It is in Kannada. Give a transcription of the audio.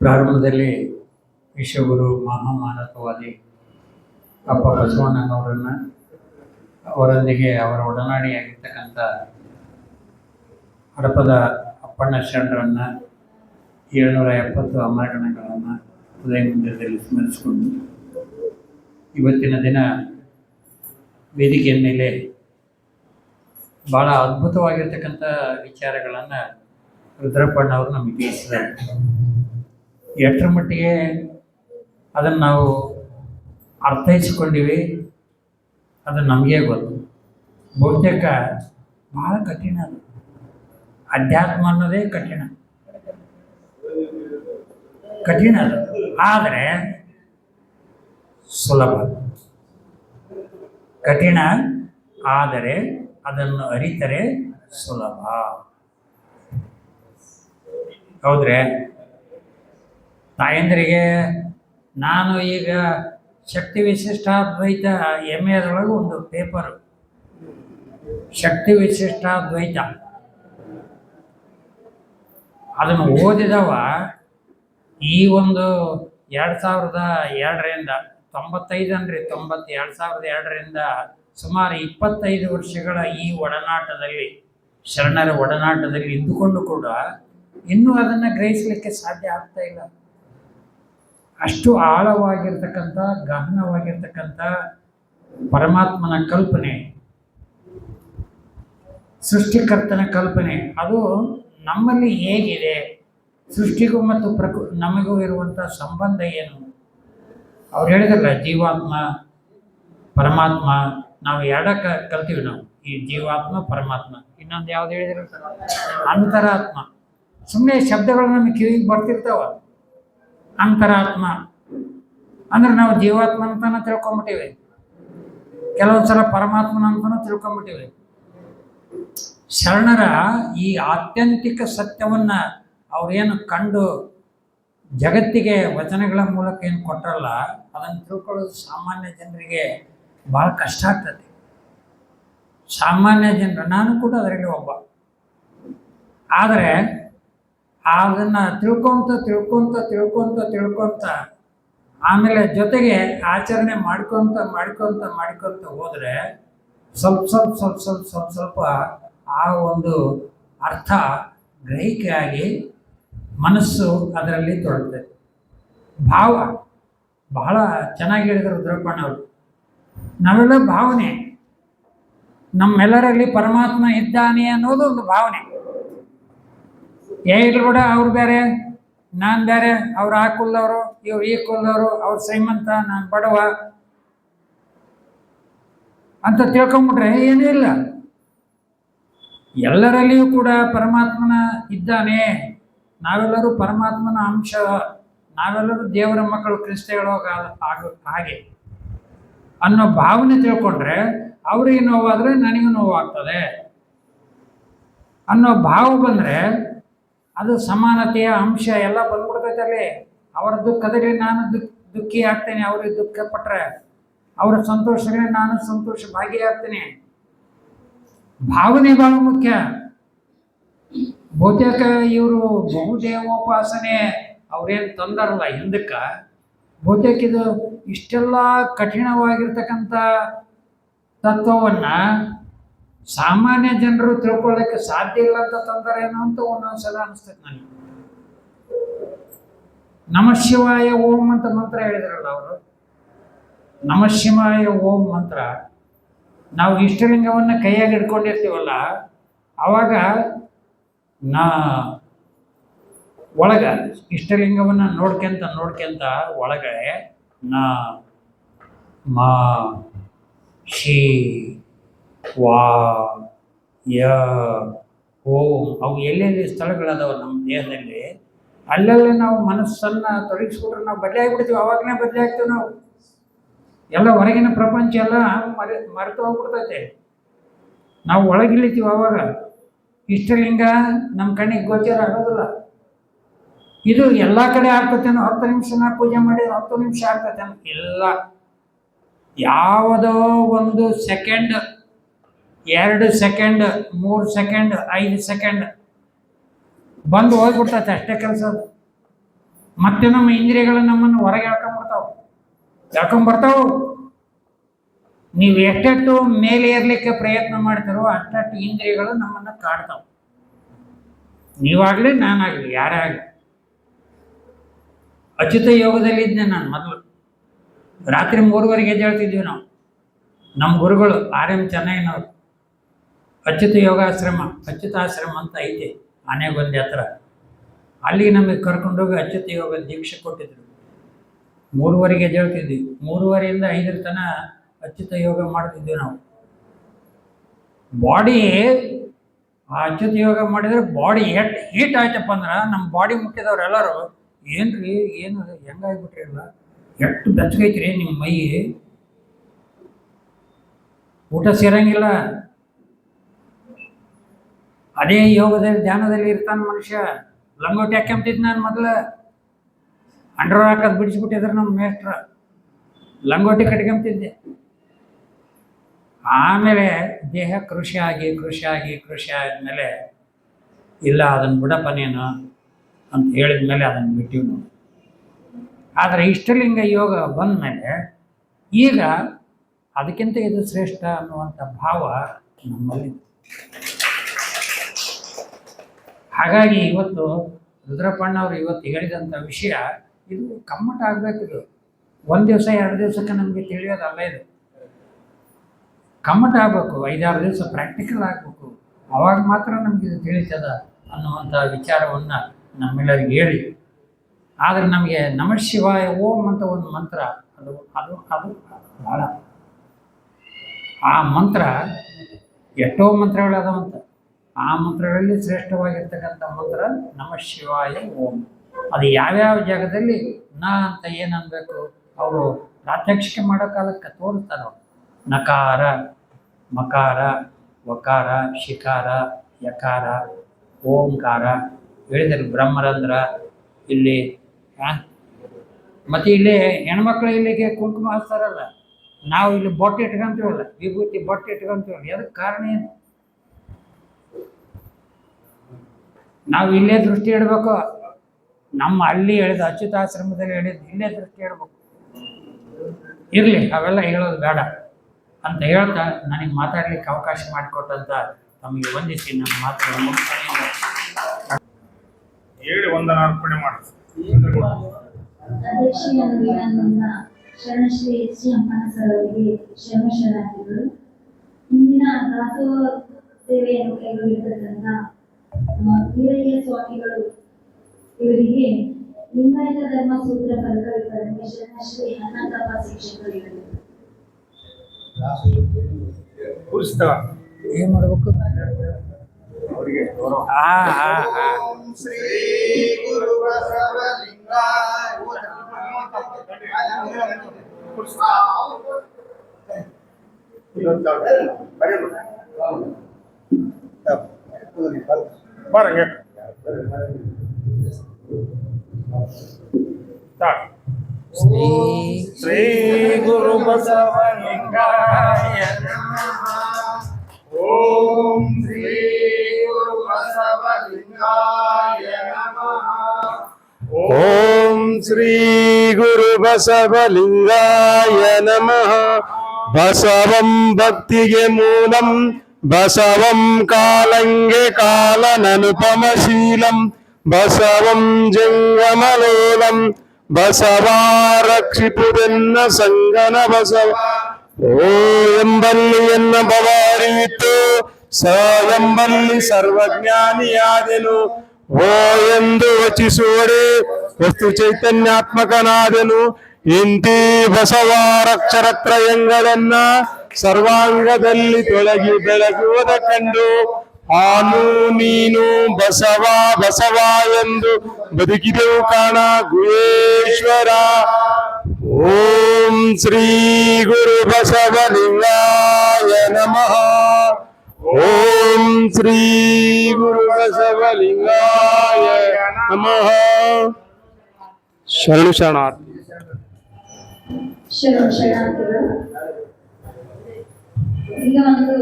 ಪ್ರಾರಂಭದಲ್ಲಿ ವಿಶ್ವಗುರು ಮಹಾಮಾನವವಾದಿ ಅಪ್ಪ ಬಸವಣ್ಣನವರನ್ನು, ಅವರೊಂದಿಗೆ ಅವರ ಒಡನಾಡಿಯಾಗಿರ್ತಕ್ಕಂಥ ಹಡಪದ ಅಪ್ಪಣ್ಣ ಶರಣರನ್ನು 770 ಅಮರಗಣಗಳನ್ನು ಹೃದಯ ಮಂದಿರದಲ್ಲಿ ಸ್ಮರಿಸಿಕೊಂಡು ಇವತ್ತಿನ ದಿನ ವೇದಿಕೆಯ ಮೇಲೆ ಭಾಳ ಅದ್ಭುತವಾಗಿರ್ತಕ್ಕಂಥ ವಿಚಾರಗಳನ್ನು ರುದ್ರಪ್ಪಣ್ಣ ಅವರು ನಮಗೆ ತಿಳಿಸಿದ್ದಾರೆ. ಎಷ್ಟರ ಮಟ್ಟಿಗೆ ಅದನ್ನು ನಾವು ಅರ್ಥೈಸಿಕೊಂಡಿವಿ ಅದು ನಮಗೆ ಗೊತ್ತು. ಬಹುತೇಕ ಭಾಳ ಕಠಿಣ ಅದು. ಅಧ್ಯಾತ್ಮ ಅನ್ನೋದೇ ಕಠಿಣ ಅದು, ಆದರೆ ಸುಲಭ. ಕಠಿಣ ಆದರೆ ಅದನ್ನು ಅರಿತರೆ ಸುಲಭ. ಹೌದ್ರೆ ತಾಯಂದ್ರಿಗೆ ನಾನು ಈಗ ಶಕ್ತಿ ವಿಶಿಷ್ಟಾದ್ವೈತ MA ಒಂದು ಪೇಪರು, ಶಕ್ತಿ ವಿಶಿಷ್ಟಾದ್ವೈತ, ಅದನ್ನು ಓದಿದವ ಈ ಒಂದು 2002ರಿಂದ 2002ರಿಂದ ಸುಮಾರು 25 ವರ್ಷಗಳ ಈ ಒಡನಾಟದಲ್ಲಿ, ಶರಣರ ಒಡನಾಟದಲ್ಲಿ ಇದ್ದುಕೊಂಡು ಕೂಡ ಇನ್ನೂ ಅದನ್ನು ಗ್ರಹಿಸಲಿಕ್ಕೆ ಸಾಧ್ಯ ಆಗ್ತಾ ಇಲ್ಲ. ಅಷ್ಟು ಆಳವಾಗಿರ್ತಕ್ಕಂಥ, ಗಹನವಾಗಿರ್ತಕ್ಕಂಥ ಪರಮಾತ್ಮನ ಕಲ್ಪನೆ, ಸೃಷ್ಟಿಕರ್ತನ ಕಲ್ಪನೆ, ಅದು ನಮ್ಮಲ್ಲಿ ಹೇಗಿದೆ, ಸೃಷ್ಟಿಗೂ ಮತ್ತು ನಮಗೂ ಇರುವಂಥ ಸಂಬಂಧ ಏನು? ಅವ್ರು ಹೇಳಿದ್ರಲ್ಲ, ಜೀವಾತ್ಮ ಪರಮಾತ್ಮ, ನಾವು ಎರಡಕ್ಕೆ ಕಲ್ತೀವಿ ನಾವು, ಈ ಜೀವಾತ್ಮ ಪರಮಾತ್ಮ. ಇನ್ನೊಂದು ಯಾವ್ದು ಹೇಳಿದ್ರೆ ಅಂತರಾತ್ಮ. ಸುಮ್ಮನೆ ಶಬ್ದಗಳು ನಮಗೆ ಕಿವಿಗೆ ಬರ್ತಿರ್ತಾವ. ಅಂತರಾತ್ಮ ಅಂದ್ರೆ ನಾವು ಜೀವಾತ್ಮ ಅಂತಾನು ತಿಳ್ಕೊಂಬಿಟ್ಟಿವಿ, ಕೆಲವೊಂದು ಸಲ ಪರಮಾತ್ಮನ ಅಂತಾನು ತಿಳ್ಕೊಂಬಿಟ್ಟಿವಿ. ಶರಣರ ಈ ಆತ್ಯಂತಿಕ ಸತ್ಯವನ್ನ ಅವ್ರೇನು ಕಂಡು ಜಗತ್ತಿಗೆ ವಚನಗಳ ಮೂಲಕ ಏನು ಕೊಟ್ಟರಲ್ಲ, ಅದನ್ನು ತಿಳ್ಕೊಳ್ಳೋದು ಸಾಮಾನ್ಯ ಜನರಿಗೆ ಭಾಳ ಕಷ್ಟ ಆಗ್ತದೆ. ಸಾಮಾನ್ಯ ಜನರು, ನಾನು ಕೂಡ ಅದರಲ್ಲಿ ಒಬ್ಬ. ಆದರೆ ಅದನ್ನು ತಿಳ್ಕೊಂತ ಆಮೇಲೆ ಜೊತೆಗೆ ಆಚರಣೆ ಮಾಡ್ಕೊತ ಹೋದರೆ ಸ್ವಲ್ಪ ಆ ಒಂದು ಅರ್ಥ ಗ್ರಹಿಕೆಯಾಗಿ ಮನಸ್ಸು ಅದರಲ್ಲಿ ತೊಡಗ್ತದೆ. ಭಾವ ಬಹಳ ಚೆನ್ನಾಗಿ ಹೇಳಿದರು ರುದ್ರಪ್ಪಣ್ಣವರು. ನಾವೆಲ್ಲ ಭಾವನೆ, ನಮ್ಮೆಲ್ಲರಲ್ಲಿ ಪರಮಾತ್ಮ ಇದ್ದಾನೆ ಅನ್ನೋದು ಒಂದು ಭಾವನೆ. ಹೇಗಿದ್ರು ಕೂಡ ಅವ್ರು ಬೇರೆ, ನಾನು ಬೇರೆ, ಅವ್ರು ಆ ಕುಲದವರು, ಇವ್ರು ಈ ಕುಲದವರು, ಅವ್ರು ಶ್ರೀಮಂತ, ನಾನು ಬಡವ ಅಂತ ತಿಳ್ಕೊಂಬಿಟ್ರೆ ಏನೂ ಇಲ್ಲ. ಎಲ್ಲರಲ್ಲಿಯೂ ಕೂಡ ಪರಮಾತ್ಮನ ಇದ್ದಾನೆ, ನಾವೆಲ್ಲರೂ ಪರಮಾತ್ಮನ ಅಂಶ, ನಾವೆಲ್ಲರೂ ದೇವರ ಮಕ್ಕಳು, ಕ್ರಿಸ್ತಗಳು ಹಾಗೆ ಅನ್ನೋ ಭಾವನೆ ತಿಳ್ಕೊಂಡ್ರೆ ಅವ್ರಿಗೆ ನೋವಾದರೆ ನನಗೂ ನೋವಾಗ್ತದೆ ಅನ್ನೋ ಭಾವ ಬಂದರೆ ಅದು ಸಮಾನತೆಯ ಅಂಶ ಎಲ್ಲ ಬಂದ್ಬಿಡ್ತೈತೆ ಅಲ್ಲಿ. ಅವರ ದುಃಖದಲ್ಲಿ ನಾನು ದುಃಖಿ ಆಗ್ತೇನೆ, ಅವ್ರಿಗೆ ದುಃಖ ಪಟ್ಟರೆ ಅವರ ಸಂತೋಷದಲ್ಲಿ ನಾನು ಸಂತೋಷ ಭಾಗಿಯಾಗ್ತೇನೆ. ಭಾವನೆ ಭಾಳ ಮುಖ್ಯ. ಬಹುತೇಕ ಇವರು ಬಹುದೇವೋಪಾಸನೆ ಅವ್ರೇನು ತಂದಾರಲ್ಲ ಹಿಂದಕ್ಕೆ, ಬಹುತೇಕ ಇದು ಇಷ್ಟೆಲ್ಲ ಕಠಿಣವಾಗಿರ್ತಕ್ಕಂಥ ತತ್ವವನ್ನು ಸಾಮಾನ್ಯ ಜನರು ತಿಳ್ಕೊಳ್ಳೋಕ್ಕೆ ಸಾಧ್ಯ ಇಲ್ಲ ಅಂತ ತಂದಾರೇನೋ ಅಂತ ಒಂದೊಂದ್ಸಲ ಅನಿಸ್ತೈತೆ ನನಗೆ. ನಮಃ ಶಿವಾಯ ಓಂ ಅಂತ ಮಂತ್ರ ಹೇಳಿದ್ರಲ್ಲ ಅವರು, ನಮಃ ಶಿವಾಯ ಓಂ ಮಂತ್ರ ನಾವು ಇಷ್ಟಲಿಂಗವನ್ನು ಕೈಯಾಗಿ ಹಿಡ್ಕೊಂಡಿರ್ತೀವಲ್ಲ, ಆವಾಗ ಒಳಗ ಇಷ್ಟಲಿಂಗವನ್ನು ನೋಡ್ಕೊಂತ ಒಳಗೆ ನ ಮ ಶಿ ವಾ ಯ ಓಂ, ಅವು ಎಲ್ಲೆಲ್ಲಿ ಸ್ಥಳಗಳದಾವ ನಮ್ಮ ದೇಹದಲ್ಲಿ, ಅಲ್ಲೆಲ್ಲ ನಾವು ಮನಸ್ಸನ್ನು ತೊಡಗಿಸ್ಬಿಟ್ರೆ ನಾವು ಬದಲಿ ಆಗಿಬಿಡ್ತೀವಿ. ಅವಾಗಲೇ ಬದಲಿ ಆಗ್ತೀವಿ ನಾವು. ಎಲ್ಲ ಹೊರಗಿನ ಪ್ರಪಂಚ ಎಲ್ಲ ಮರೆತು ಹೋಗ್ಬಿಡ್ತೈತೆ. ನಾವು ಒಳಗಿಳಿತೀವಿ. ಆವಾಗ ಇಷ್ಟಲಿಂಗ ನಮ್ಮ ಕಣ್ಣಿಗೆ ಗೋಚರ ಆಗೋದಿಲ್ಲ. ಇದು ಎಲ್ಲ ಕಡೆ ಆಗ್ತತೇನೋ, 10 ನಿಮಿಷ ಪೂಜೆ ಮಾಡಿ 10 ನಿಮಿಷ ಆಗ್ತತೇನೋ ಇಲ್ಲ. ಯಾವುದೋ ಒಂದು ಸೆಕೆಂಡ್, 2 ಸೆಕೆಂಡ್, 3 ಸೆಕೆಂಡ್, 5 ಸೆಕೆಂಡ್ ಬಂದು ಹೋಗ್ಬಿಡ್ತೈತೆ, ಅಷ್ಟೇ ಕೆಲಸ. ಮತ್ತೆ ನಮ್ಮ ಇಂದ್ರಿಯಗಳು ನಮ್ಮನ್ನು ಹೊರಗೆ ಎಳ್ಕೊಂಬರ್ತಾವು. ನೀವು ಎಷ್ಟೆಷ್ಟು ಮೇಲೆ ಏರ್ಲಿಕ್ಕೆ ಪ್ರಯತ್ನ ಮಾಡ್ತಾರೋ ಅಷ್ಟಷ್ಟು ಇಂದ್ರಿಯಗಳು ನಮ್ಮನ್ನು ಕಾಡ್ತಾವೆ. ನೀವಾಗಲಿ ನಾನಾಗಲಿ ಯಾರೇ ಆಗಲಿ. ಅಚ್ಯುತ ಯೋಗದಲ್ಲಿ ಇದ್ದೆ ನಾನು ಮೊದಲು. ರಾತ್ರಿ 3:30 ಎದ್ದೇಳ್ತಿದ್ವಿ ನಾವು. ನಮ್ಮ ಗುರುಗಳು RM ಚೆನ್ನೈನವರು ಅಚ್ಯುತ ಯೋಗಾಶ್ರಮ, ಅಚ್ಯುತಾಶ್ರಮ ಅಂತ ಐತೆ ಆನೆಗೊಂದಿ ಹತ್ರ. ಅಲ್ಲಿಗೆ ನಮಗೆ ಕರ್ಕೊಂಡೋಗಿ ಅಚ್ಯುತ ಯೋಗ ದೀಕ್ಷೆ ಕೊಟ್ಟಿದ್ರು. 3:30 ಎದ್ದೇಳ್ತಿದ್ವಿ. 3:30 5 ತನಕ ಅಚ್ಯುತ ಯೋಗ ಮಾಡ್ತಿದ್ವಿ ನಾವು. ಬಾಡಿ ಆ ಅಚ್ಯುತ ಯೋಗ ಮಾಡಿದ್ರೆ ಬಾಡಿ ಎಷ್ಟು ಹೀಟ್ ಆಯ್ತಪ್ಪ ಅಂದ್ರೆ ನಮ್ಮ ಬಾಡಿ ಮುಟ್ಟಿದವ್ರೆಲ್ಲರೂ ಏನ್ರಿ ಏನು ಹೆಂಗಾಗ್ಬಿಟ್ರಿ ಅಲ್ಲ, ಎಷ್ಟು ಬೆಚ್ಚಗೈತ್ರಿ ನಿಮ್ಮ ಮೈ, ಊಟ ಸೇರಂಗಿಲ್ಲ. ಅದೇ ಯೋಗದಲ್ಲಿ ಧ್ಯಾನದಲ್ಲಿ ಇರ್ತಾನೆ ಮನುಷ್ಯ. ಲಂಗೋಟಿ ಹಾಕ್ಯಂತಿದ್ ನಾನು ಮೊದಲು. ಅಂಡರ್ ಹಾಕೋದು ಬಿಡಿಸ್ಬಿಟ್ಟಿದ್ರು ನಮ್ಮ ಮೇಸ್ಟ್ರ. ಲಂಗೋಟಿ ಕಟ್ಕೊಂತಿದ್ದೆ. ಆಮೇಲೆ ದೇಹ ಕೃಷಿ ಆದ್ಮೇಲೆ ಇಲ್ಲ ಅದನ್ನು ಬಿಡಪ್ಪ ನೀನು ಅಂತ ಹೇಳಿದ ಮೇಲೆ ಅದನ್ನು ಬಿಟ್ಟಿವಿ ನಾವು. ಆದರೆ ಇಷ್ಟಲಿಂಗ ಯೋಗ ಬಂದ ಮೇಲೆ ಈಗ ಅದಕ್ಕಿಂತ ಇದು ಶ್ರೇಷ್ಠ ಅನ್ನುವಂಥ ಭಾವ ನಮ್ಮಲ್ಲಿ. ಹಾಗಾಗಿ ಇವತ್ತು ರುದ್ರಪ್ಪಣ್ಣವರು ಇವತ್ತು ಹೇಳಿದಂಥ ವಿಷಯ ಇದು ಕಮ್ಮಟ ಆಗಬೇಕು. ಇದು 1 ದಿವಸ 2 ದಿವಸಕ್ಕೆ ನಮಗೆ ತಿಳಿಯೋದಲ್ಲ. ಇದು ಕಮ್ಮಟ ಆಗಬೇಕು. 5-6 ದಿವಸ ಪ್ರಾಕ್ಟಿಕಲ್ ಆಗಬೇಕು. ಅವಾಗ ಮಾತ್ರ ನಮ್ಗೆ ಇದು ತಿಳಿತದ ಅನ್ನುವಂಥ ವಿಚಾರವನ್ನು ನಮ್ಮೆಲ್ಲರಿಗೆ ಹೇಳಿ. ಆದರೆ ನಮಗೆ ನಮಃ ಶಿವಾಯ ಓಂ ಅಂತ ಒಂದು ಮಂತ್ರ, ಅದು ಅದು ಅದು ಭಾಳ. ಆ ಮಂತ್ರ ಎಷ್ಟೋ ಮಂತ್ರಗಳದಾವಂತ. ಆ ಮಂತ್ರಗಳಲ್ಲಿ ಶ್ರೇಷ್ಠವಾಗಿರ್ತಕ್ಕಂಥ ಮಂತ್ರ ನಮಃ ಶಿವಾಯ ಓಂ. ಅದು ಯಾವ್ಯಾವ ಜಾಗದಲ್ಲಿ ನ ಅಂತ ಏನನ್ಬೇಕು ಅವರು ಪ್ರಾತ್ಯಕ್ಷಿಕೆ ಮಾಡೋ ಕಾಲಕ್ಕೆ ತೋರಿಸ್ತಾರೆ. ನಕಾರ, ಮಕಾರ, ವಕಾರ, ಶಿಕಾರ, ಯಕಾರ, ಓಂಕಾರ ಹೇಳಿದ್ರು. ಬ್ರಹ್ಮರಂಧ್ರ ಇಲ್ಲಿ. ಮತ್ತು ಇಲ್ಲಿ ಹೆಣ್ಮಕ್ಳು ಇಲ್ಲಿಗೆ ಕುಂಕುಮ ಹಚ್ತಾರಲ್ಲ, ನಾವು ಇಲ್ಲಿ ಬೊಟ್ಟೆ ಇಟ್ಕೊಂತೀವಲ್ಲ, ವಿಭೂತಿ ಬೊಟ್ಟೆ ಇಟ್ಕೊಂತೀವಲ್ಲ, ಅದಕ್ಕೆ ಕಾರಣ ಏನು? ನಾವು ಇಲ್ಲೇ ದೃಷ್ಟಿ ಇಡಬೇಕು. ನಮ್ಮ ಅಲ್ಲಿ ಹೇಳಿದ ಅಚ್ಯುತಾಶ್ರಮದಲ್ಲಿ ಹೇಳಿದ್ದು ಇಲ್ಲೇ ದೃಷ್ಟಿ ಇಡಬೇಕು. ಇರಲಿ, ಅವೆಲ್ಲ ಹೇಳೋದು ಬೇಡ ಅಂತ ಹೇಳ್ತಾ ನನಗೆ ಮಾತಾಡ್ಲಿಕ್ಕೆ ಅವಕಾಶ ಮಾಡಿಕೊಟ್ಟಂತ ತಮಗೆ ವಂದಿಸಿ ನನ್ನ ಮಾತುಗಳನ್ನು ಹೇಳಿ ವಂದನಾರ್ಪಣೆ ಮಾಡಿ. ಶರಣಶ್ರೀ ಶ್ರೀ ಅಮ್ಮನ ಸರ್ ಅವರಿಗೆ ಶರಣಾರ್ಥಿಗಳು. ಮುಂದಿನ ದಾಸೋಹ ಸೇವೆಯನ್ನು ಕೈಗೊಂಡಿರ್ತಕ್ಕಂಥ ವೀರಯ್ಯ ಸ್ವಾಮಿಗಳು ಇವರಿಗೆ ಲಿಂಗಾಯತ ಧರ್ಮ ಸೂತ್ರ ಫಲಕ ವಿತರಣೆ ಶರಣಶ್ರೀ ಹನ್ನಂತಪ್ಪ ಶಿಕ್ಷಕರಿಗೆ ಏನ್ ಮಾಡ್ಬೇಕು ಅವರಿಗೆ ಶ್ರೀ ಗುರು ಬಸವಲಿಂಗಾಯ ಶ್ರೀ ಗುರು ಬಸವಲಿಂಗಾಯ ಓಂ ಶ್ರೀ ಗುರು ಬಸವಲಿಂಗಾಯ ನಮಃ. ಓಂ ಶ್ರೀ ಗುರು ಬಸವಲಿಂಗಾಯ ನಮಃ. ಬಸವಂ ಭಕ್ತಿಗೆ ಮೂಲಂ, ಬಸವಂ ಕಾಲಂಗೆ ಕಾಲನನುಪಮಶೀಲಂ, ಬಸವಂ ಜಂಗಮಲೋಲಂ, ಬಸವ ರಕ್ಷಿಪುದೆನ್ನ ಸಂಗನ ಬಸವ. ಓ ಎಂಬಲ್ಲಿ ಎನ್ನ ಭವ ಅರಿವಿತ್ತು, ಸ ಎಂಬಲ್ಲಿ ಸರ್ವಜ್ಞಾನಿಯಾದೆನು. ಓ ಎಂದು ವಚಿಸುವಡೆ ವಸ್ತು ಚೈತನ್ಯಾತ್ಮಕನಾದೆನು. ಇಂತಿ ಬಸವಾರಕ್ಷರತ್ರಯಂಗಳನ್ನ ಸರ್ವಾಂಗದಲ್ಲಿ ತೊಳಗಿ ಬೆಳಗುವುದ ಕಂಡು ಆನು ನೀನು ಬಸವ ಬಸವ ಎಂದು ಬದುಕಿದೆವು ಕಾಣ ಗುಹೇಶ್ವರ. ಓಂ ಶ್ರೀ ಗುರು ಬಸವಲಿಂಗಾಯ ನಮಃ. ಓಂ ಶ್ರೀ ಗುರು ಬಸವಲಿಂಗಾಯ ನಮಃ. ಶರಣಾರ್ಥಿ. ಶರಣಾರ್ಥಿಗಳು. ಈಗ ಒಂದು